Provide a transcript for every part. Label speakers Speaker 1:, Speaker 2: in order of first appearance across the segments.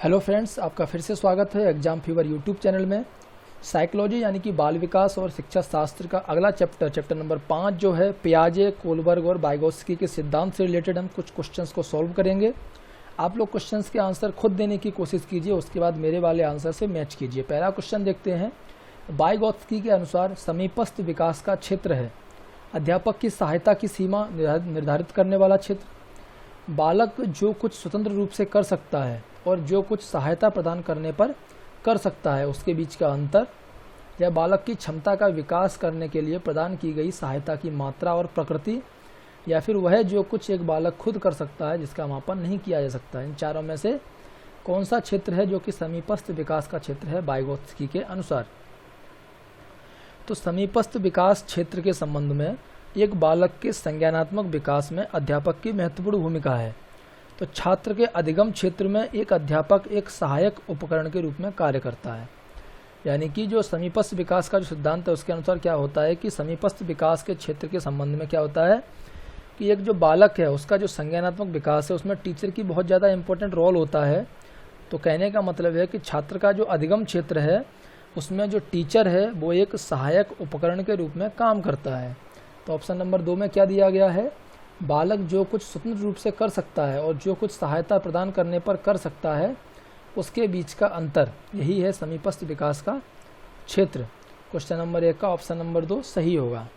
Speaker 1: Hello friends, आपका फिर से स्वागत है एग्जाम फीवर यूट्यूब चैनल में। साइकोलॉजी यानी कि बाल विकास और शिक्षा शास्त्र का अगला चैप्टर नंबर 5 जो है पियाजे, कोलबर्ग और वाइगोत्स्की के सिद्धांत से रिलेटेड हम कुछ क्वेश्चंस को सॉल्व करेंगे। आप लोग क्वेश्चंस के आंसर खुद देने की कोशिश कीजिए, उसके बाद मेरे वाले आंसर से मैच कीजिए। पहला क्वेश्चन देखते हैं। वाइगोत्स्की के अनुसार समीपस्थ विकास का क्षेत्र है अध्यापक की सहायता की सीमा निर्धारित करने वाला क्षेत्र, बालक जो कुछ स्वतंत्र रूप से कर सकता है और जो कुछ सहायता प्रदान करने पर कर सकता है उसके बीच का अंतर, या बालक की क्षमता का विकास करने के लिए प्रदान की गई सहायता की मात्रा और प्रकृति, या फिर वह जो कुछ एक बालक खुद कर सकता है जिसका मापन नहीं किया जा सकता। इन चारों में से कौन सा क्षेत्र है जो कि समीपस्थ विकास का क्षेत्र है वाइगोत्स्की के अनुसार। तो समीपस्थ विकास क्षेत्र के संबंध में एक बालक के संज्ञानात्मक विकास में अध्यापक की महत्वपूर्ण भूमिका है। तो छात्र के अधिगम क्षेत्र में एक अध्यापक एक सहायक उपकरण के रूप में कार्य करता है। यानी कि जो समीपस्थ विकास का जो सिद्धांत है उसके अनुसार क्या होता है कि समीपस्थ विकास के क्षेत्र के संबंध में क्या होता है कि एक जो बालक है उसका जो संज्ञानात्मक विकास है उसमें टीचर की बहुत ज़्यादा इंपॉर्टेंट रोल होता है। तो कहने का मतलब है कि छात्र का जो अधिगम क्षेत्र है उसमें जो टीचर है वो एक सहायक उपकरण के रूप में काम करता है। तो ऑप्शन नंबर 2 में क्या दिया गया है, बालक जो कुछ स्वतंत्र रूप से कर सकता है और जो कुछ सहायता प्रदान करने पर कर सकता है उसके बीच का अंतर, यही है समीपस्थ विकास का क्षेत्र। क्वेश्चन नंबर 1 का ऑप्शन नंबर 2 सही होगा।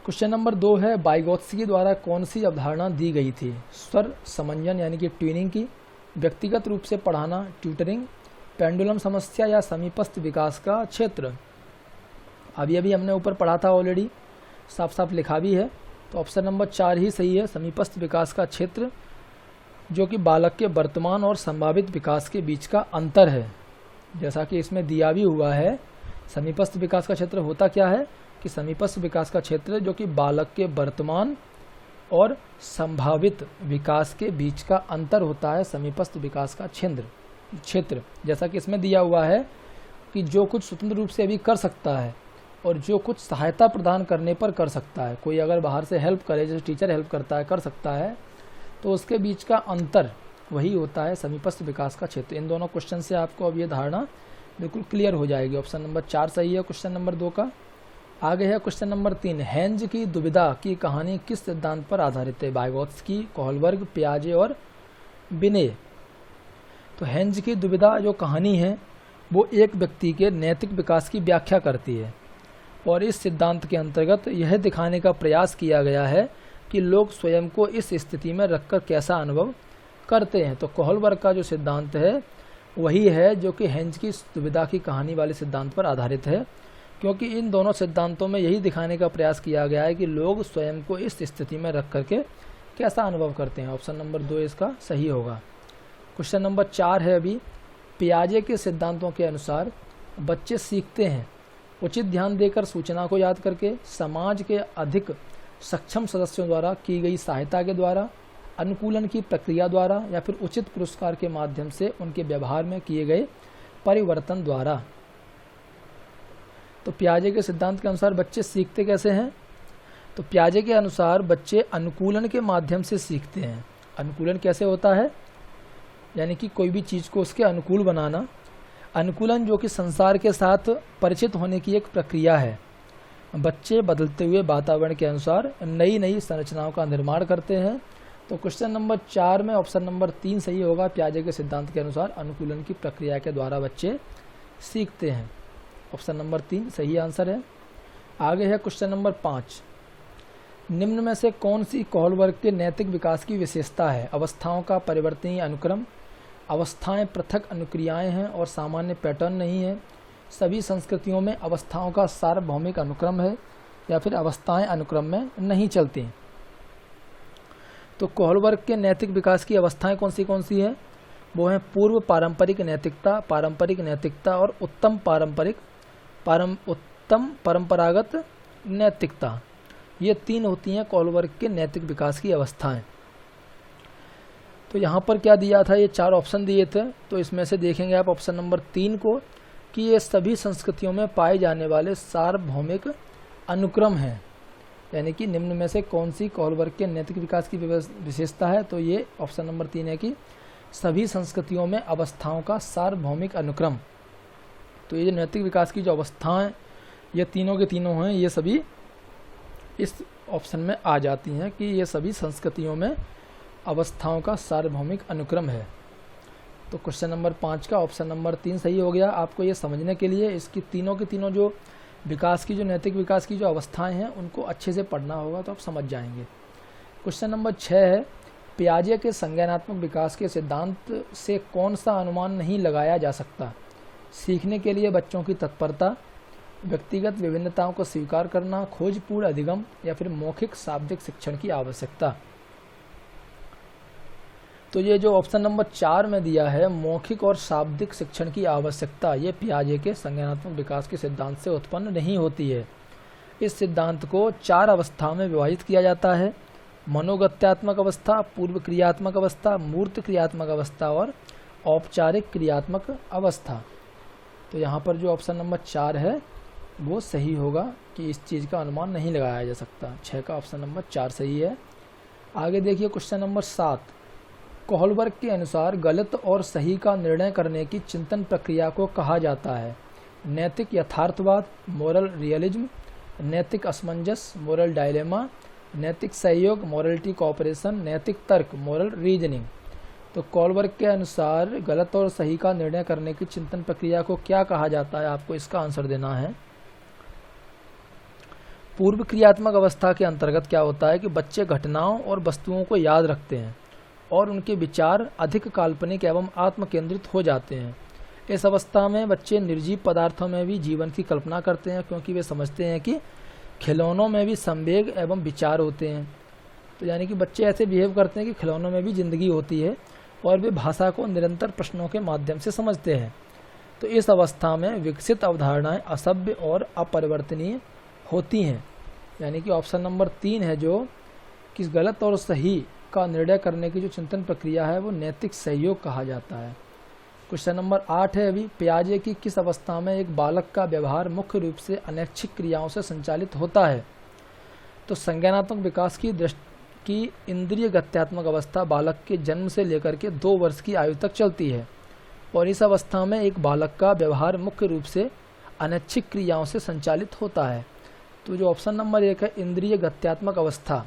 Speaker 1: क्वेश्चन नंबर 2 है, वाइगोत्स्की द्वारा कौन सी अवधारणा दी गई थी। स्वर समंजन यानी कि ट्यूनिंग की, व्यक्तिगत रूप से पढ़ाना ट्यूटरिंग, पेंडुलम समस्या या समीपस्थ विकास का क्षेत्र। अभी हमने ऊपर पढ़ा था ऑलरेडी, साफ साफ लिखा भी है। तो ऑप्शन नंबर 4 ही सही है, समीपस्थ विकास का क्षेत्र जो कि बालक के वर्तमान और संभावित विकास के बीच का अंतर है। जैसा कि इसमें दिया भी हुआ है, समीपस्थ विकास का क्षेत्र होता क्या है कि समीपस्थ विकास का क्षेत्र जो कि बालक के वर्तमान और संभावित विकास के बीच का अंतर होता है समीपस्थ विकास का क्षेत्र। जैसा कि इसमें दिया हुआ है कि जो कुछ स्वतंत्र रूप से अभी कर सकता है और जो कुछ सहायता प्रदान करने पर कर सकता है। कोई अगर बाहर से हेल्प करे, जैसे टीचर हेल्प करता है, कर सकता है, तो उसके बीच का अंतर वही होता है समीपस्थ विकास का क्षेत्र। इन दोनों क्वेश्चन से आपको अब ये धारणा बिल्कुल क्लियर हो जाएगी। ऑप्शन नंबर 4 सही है क्वेश्चन नंबर 2 का। आगे है क्वेश्चन नंबर 3, हेंज की दुविधा की कहानी किस सिद्धांत पर आधारित है। वाइगोत्स्की, कोहलबर्ग, पियाजे और बिने। तो हेंज की दुविधा जो कहानी है वो एक व्यक्ति के नैतिक विकास की व्याख्या करती है और इस सिद्धांत के अंतर्गत यह दिखाने का प्रयास किया गया है कि लोग स्वयं को इस स्थिति में रखकर कैसा अनुभव करते हैं। तो कोहलबर्ग का जो सिद्धांत है वही है जो कि हेंज की दुविधा की कहानी वाले सिद्धांत पर आधारित है, क्योंकि इन दोनों सिद्धांतों में यही दिखाने का प्रयास किया गया है कि लोग स्वयं को इस स्थिति में रख करके कैसा अनुभव करते हैं। ऑप्शन नंबर 2 इसका सही होगा। क्वेश्चन नंबर 4 है अभी, पियाजे के सिद्धांतों के अनुसार बच्चे सीखते हैं उचित ध्यान देकर, सूचना को याद करके, समाज के अधिक सक्षम सदस्यों द्वारा की गई सहायता के द्वारा, अनुकूलन की प्रक्रिया द्वारा, या फिर उचित पुरस्कार के माध्यम से उनके व्यवहार में किए गए परिवर्तन द्वारा। तो पियाजे के सिद्धांत के अनुसार बच्चे सीखते कैसे हैं। तो पियाजे के अनुसार बच्चे अनुकूलन के माध्यम से सीखते हैं। अनुकूलन कैसे होता है, यानी कि कोई भी चीज़ को उसके अनुकूल बनाना। अनुकूलन जो कि संसार के साथ परिचित होने की एक प्रक्रिया है। बच्चे बदलते हुए वातावरण के अनुसार नई नई संरचनाओं का निर्माण करते हैं। तो क्वेश्चन नंबर 4 में ऑप्शन नंबर 3 सही होगा। पियाजे के सिद्धांत के अनुसार अनुकूलन की प्रक्रिया के द्वारा बच्चे सीखते हैं। ऑप्शन नंबर 3 सही आंसर है। आगे है क्वेश्चन नंबर 5, निम्न में से कौन सी कोहलबर्ग के नैतिक विकास की विशेषता है। अवस्थाओं का परिवर्तनीय अनुक्रम, अवस्थाएं पृथक अनुक्रियाएं हैं और सामान्य पैटर्न नहीं है, सभी संस्कृतियों में अवस्थाओं का सार्वभौमिक अनुक्रम है, या फिर अवस्थाएं अनुक्रम में नहीं चलती। तो कोहलबर्ग के नैतिक विकास की अवस्थाएं कौन सी हैं, वो हैं पूर्व पारंपरिक नैतिकता और उत्तम परंपरागत नैतिकता। ये 3 होती हैं कोहलबर्ग के नैतिक विकास की अवस्थाएं। तो यहाँ पर क्या दिया था, ये 4 ऑप्शन दिए थे। तो इसमें से देखेंगे आप ऑप्शन नंबर 3 को कि ये सभी संस्कृतियों में पाए जाने वाले सार्वभौमिक अनुक्रम हैं। यानी कि निम्न में से कौन सी कोहलबर्ग के नैतिक विकास की विशेषता है। तो ये ऑप्शन नंबर 3 है कि सभी संस्कृतियों में अवस्थाओं का सार्वभौमिक अनुक्रम। तो ये जो नैतिक विकास की जो अवस्थाएं, ये तीनों के तीनों हैं, ये सभी इस ऑप्शन में आ जाती हैं कि ये सभी संस्कृतियों में अवस्थाओं का सार्वभौमिक अनुक्रम है। तो क्वेश्चन नंबर 5 का ऑप्शन नंबर 3 सही हो गया। आपको ये समझने के लिए इसकी तीनों के तीनों जो विकास की, जो नैतिक विकास की जो अवस्थाएं हैं, उनको अच्छे से पढ़ना होगा तो आप समझ जाएंगे। क्वेश्चन नंबर 6 है, पियाजे के संज्ञानात्मक विकास के सिद्धांत से कौन सा अनुमान नहीं लगाया जा सकता? सीखने के लिए बच्चों की तत्परता, व्यक्तिगत विभिन्नताओं को स्वीकार करना, खोजपूर्ण अधिगम, या फिर मौखिक शाब्दिक शिक्षण की आवश्यकता। तो ये जो ऑप्शन नंबर 4 में दिया है, मौखिक और शाब्दिक शिक्षण की आवश्यकता, ये पियाजे के संज्ञानात्मक विकास के सिद्धांत से उत्पन्न नहीं होती है। इस सिद्धांत को 4 अवस्था में विभाजित किया जाता है: मनोगत्यात्मक अवस्था, पूर्व क्रियात्मक अवस्था, मूर्त क्रियात्मक अवस्था और औपचारिक क्रियात्मक अवस्था। तो यहाँ पर जो ऑप्शन नंबर 4 है वो सही होगा कि इस चीज़ का अनुमान नहीं लगाया जा सकता। 6 का ऑप्शन नंबर 4 सही है। आगे देखिए क्वेश्चन नंबर 7, कोहलबर्ग के अनुसार गलत और सही का निर्णय करने की चिंतन प्रक्रिया को कहा जाता है: नैतिक यथार्थवाद, मोरल रियलिज्म, नैतिक असमंजस, मोरल डायलेमा, नैतिक सहयोग, मोरलिटी कोऑपरेशन, नैतिक तर्क, मोरल रीजनिंग। तो कोहलबर्ग के अनुसार गलत और सही का निर्णय करने की चिंतन प्रक्रिया को क्या कहा जाता है? आपको इसका आंसर देना है। पूर्व क्रियात्मक अवस्था के अंतर्गत क्या होता है कि बच्चे घटनाओं और वस्तुओं को याद रखते हैं और उनके विचार अधिक काल्पनिक एवं आत्म केंद्रित हो जाते हैं। इस अवस्था में बच्चे निर्जीव पदार्थों में भी जीवन की कल्पना करते हैं, क्योंकि वे समझते हैं कि खिलौनों में भी संवेग एवं विचार होते हैं। तो यानी कि बच्चे ऐसे बिहेव करते हैं कि खिलौनों में भी जिंदगी होती है और वे भाषा को निरंतर प्रश्नों के माध्यम से समझते हैं। तो इस अवस्था में विकसित अवधारणाएं असभ्य और अपरिवर्तनीय होती हैं। यानी कि ऑप्शन नंबर 3 है जो कि गलत और सही का निर्णय करने की जो चिंतन प्रक्रिया है वो नैतिक सहयोग कहा जाता है। क्वेश्चन नंबर 8 है अभी, पियाजे की किस अवस्था में एक बालक का व्यवहार मुख्य रूप से अनैच्छिक क्रियाओं से संचालित होता है? तो संज्ञानात्मक विकास की इंद्रिय गत्यात्मक अवस्था बालक के जन्म से लेकर के 2 वर्ष की आयु तक चलती है और इस अवस्था में एक बालक का व्यवहार मुख्य रूप से अनैच्छिक क्रियाओं से संचालित होता है। तो जो ऑप्शन नंबर 1 है, इंद्रिय गत्यात्मक अवस्था,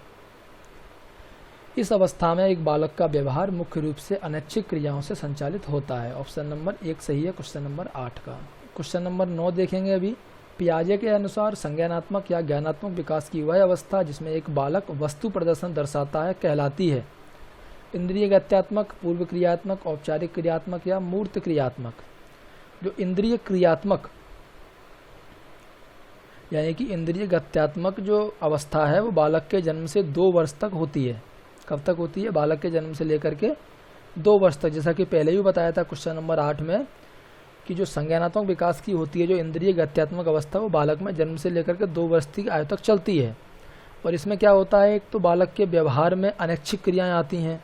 Speaker 1: इस अवस्था में एक बालक का व्यवहार मुख्य रूप से अनैच्छिक क्रियाओं से संचालित होता है। ऑप्शन नंबर 1 सही है क्वेश्चन नंबर 8 का। क्वेश्चन नंबर 9 देखेंगे अभी, पियाजे के अनुसार संज्ञानात्मक या ज्ञानात्मक विकास की वह अवस्था जिसमें एक बालक वस्तु प्रदर्शन दर्शाता है कहलाती है: इंद्रिय गत्यात्मक, पूर्व क्रियात्मक, औपचारिक क्रियात्मक या मूर्त क्रियात्मक। जो इंद्रिय क्रियात्मक यानी कि इंद्रिय गत्यात्मक जो अवस्था है वो बालक के जन्म से 2 वर्ष तक होती है। कब तक होती है? बालक के जन्म से लेकर के 2 वर्ष तक। जैसा कि पहले ही बताया था क्वेश्चन नंबर 8 में कि जो संज्ञानात्मक विकास की होती है, जो इंद्रिय गत्यात्मक अवस्था, वो बालक में जन्म से लेकर के 2 वर्ष की आयु तक चलती है। और इसमें क्या होता है, एक तो बालक के व्यवहार में अनैच्छिक क्रियाएं आती हैं,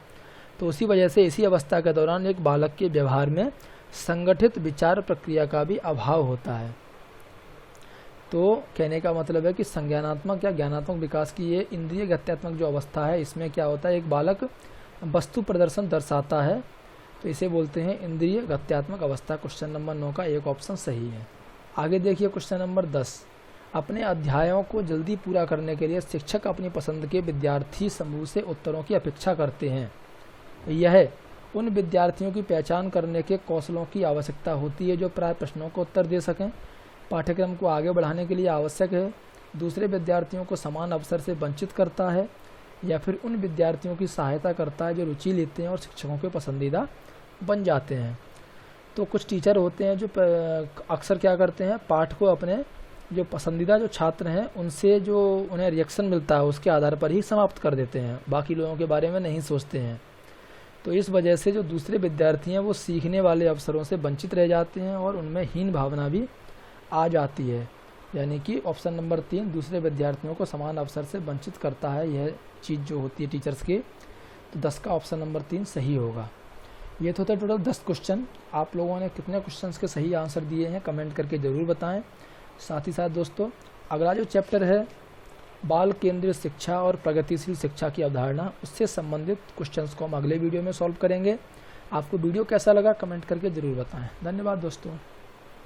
Speaker 1: तो उसी वजह से इसी अवस्था के दौरान एक बालक के व्यवहार में संगठित विचार प्रक्रिया का भी अभाव होता है। तो कहने का मतलब है कि संज्ञानात्मक या ज्ञानात्मक विकास की ये इंद्रिय गत्यात्मक जो अवस्था है, इसमें क्या होता है, एक बालक वस्तु प्रदर्शन दर्शाता है, तो इसे बोलते हैं इंद्रिय गत्यात्मक अवस्था। क्वेश्चन नंबर 9 का एक ऑप्शन सही है। आगे देखिए क्वेश्चन नंबर 10, अपने अध्यायों को जल्दी पूरा करने के लिए शिक्षक अपनी पसंद के विद्यार्थी समूह से उत्तरों की अपेक्षा करते हैं। यह उन विद्यार्थियों की पहचान करने के कौशलों की आवश्यकता होती है जो प्राय प्रश्नों को उत्तर दे सकें, पाठ्यक्रम को आगे बढ़ाने के लिए आवश्यक है, दूसरे विद्यार्थियों को समान अवसर से वंचित करता है, या फिर उन विद्यार्थियों की सहायता करता है जो रुचि लेते हैं और शिक्षकों के पसंदीदा बन जाते हैं। तो कुछ टीचर होते हैं जो अक्सर क्या करते हैं, पाठ को अपने जो पसंदीदा जो छात्र हैं उनसे जो उन्हें रिएक्शन मिलता है उसके आधार पर ही समाप्त कर देते हैं, बाकी लोगों के बारे में नहीं सोचते हैं। तो इस वजह से जो दूसरे विद्यार्थी हैं वो सीखने वाले अवसरों से वंचित रह जाते हैं और उनमें हीन भावना भी आ जाती है। यानी कि ऑप्शन नंबर 3 दूसरे विद्यार्थियों को समान अवसर से वंचित करता है, यह चीज़ जो होती है टीचर्स की। तो 10 का ऑप्शन नंबर 3 सही होगा। ये तो होता है टोटल 10 क्वेश्चन। आप लोगों ने कितने क्वेश्चंस के सही आंसर दिए हैं कमेंट करके ज़रूर बताएं। साथ ही साथ दोस्तों, अगला जो चैप्टर है बाल केंद्रित शिक्षा और प्रगतिशील शिक्षा की अवधारणा, उससे संबंधित क्वेश्चंस को हम अगले वीडियो में सॉल्व करेंगे। आपको वीडियो कैसा लगा कमेंट करके ज़रूर बताएं। धन्यवाद दोस्तों।